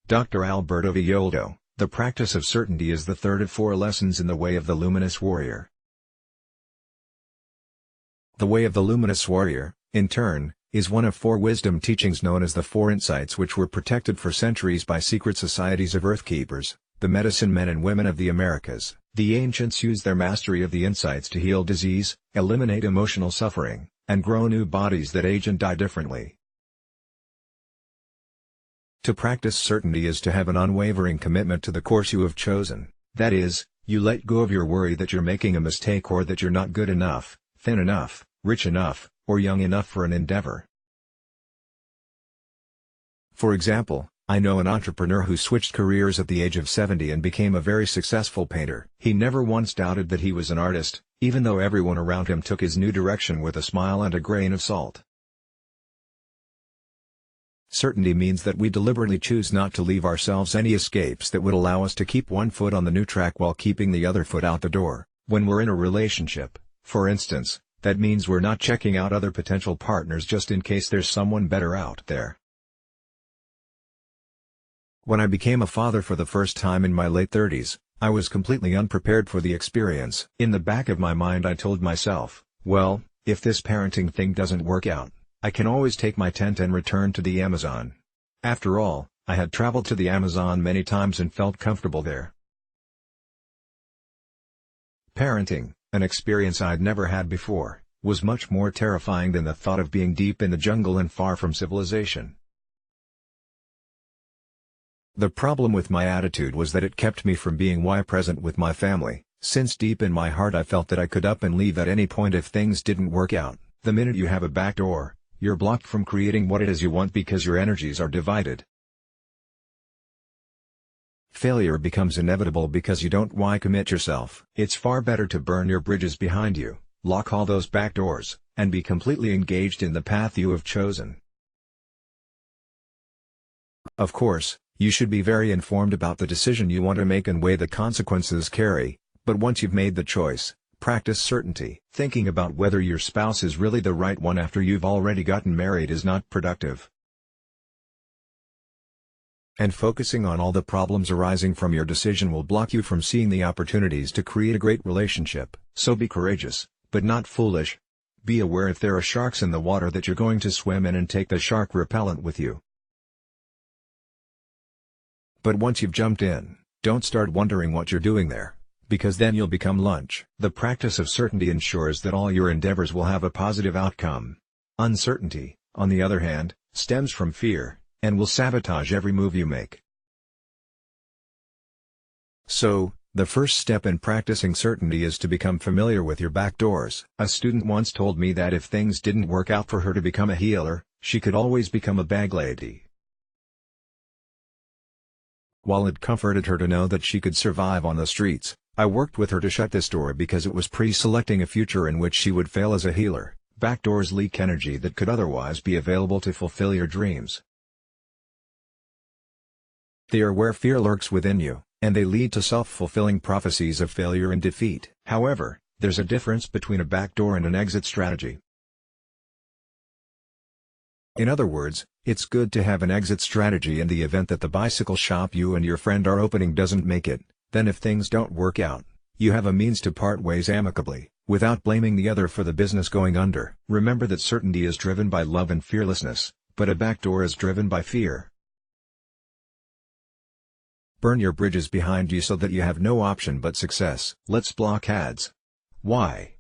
Dr. Alberto Villoldo, the practice of certainty is the third of 4 lessons in the way of the luminous warrior. The way of the luminous warrior, in turn, is one of 4 wisdom teachings known as the 4 insights, which were protected for centuries by secret societies of earthkeepers, the medicine men and women of the Americas. The ancients used their mastery of the insights to heal disease, eliminate emotional suffering, and grow new bodies that age and die differently. To practice certainty is to have an unwavering commitment to the course you have chosen. That is, you let go of your worry that you're making a mistake or that you're not good enough, thin enough, rich enough, or young enough for an endeavor. For example, I know an entrepreneur who switched careers at the age of 70 and became a very successful painter. He never once doubted that he was an artist, even though everyone around him took his new direction with a smile and a grain of salt. Certainty means that we deliberately choose not to leave ourselves any escapes that would allow us to keep one foot on the new track while keeping the other foot out the door. When we're in a relationship, for instance, that means we're not checking out other potential partners just in case there's someone better out there. When I became a father for the first time in my late 30s, I was completely unprepared for the experience. In the back of my mind I told myself, well, if this parenting thing doesn't work out, I can always take my tent and return to the Amazon. After all, I had traveled to the Amazon many times and felt comfortable there. Parenting, an experience I'd never had before, was much more terrifying than the thought of being deep in the jungle and far from civilization. The problem with my attitude was that it kept me from being present with my family, since deep in my heart I felt that I could up and leave at any point if things didn't work out. The minute you have a back door, you're blocked from creating what it is you want because your energies are divided. Failure becomes inevitable because you don't commit yourself. It's far better to burn your bridges behind you, lock all those back doors, and be completely engaged in the path you have chosen. Of course, you should be very informed about the decision you want to make and weigh the consequences carry, but once you've made the choice, practice certainty. Thinking about whether your spouse is really the right one after you've already gotten married is not productive. And focusing on all the problems arising from your decision will block you from seeing the opportunities to create a great relationship. So be courageous, but not foolish. Be aware if there are sharks in the water that you're going to swim in and take the shark repellent with you. But once you've jumped in, don't start wondering what you're doing there, because then you'll become lunch. The practice of certainty ensures that all your endeavors will have a positive outcome. Uncertainty, on the other hand, stems from fear, and will sabotage every move you make. So, the first step in practicing certainty is to become familiar with your back doors. A student once told me that if things didn't work out for her to become a healer, she could always become a bag lady. While it comforted her to know that she could survive on the streets, I worked with her to shut this door because it was pre-selecting a future in which she would fail as a healer. Back doors leak energy that could otherwise be available to fulfill your dreams. They are where fear lurks within you, and they lead to self-fulfilling prophecies of failure and defeat. However, there's a difference between a back door and an exit strategy. In other words, it's good to have an exit strategy in the event that the bicycle shop you and your friend are opening doesn't make it. Then if things don't work out, you have a means to part ways amicably, without blaming the other for the business going under. Remember that certainty is driven by love and fearlessness, but a back door is driven by fear. Burn your bridges behind you so that you have no option but success. Let's block ads. Why?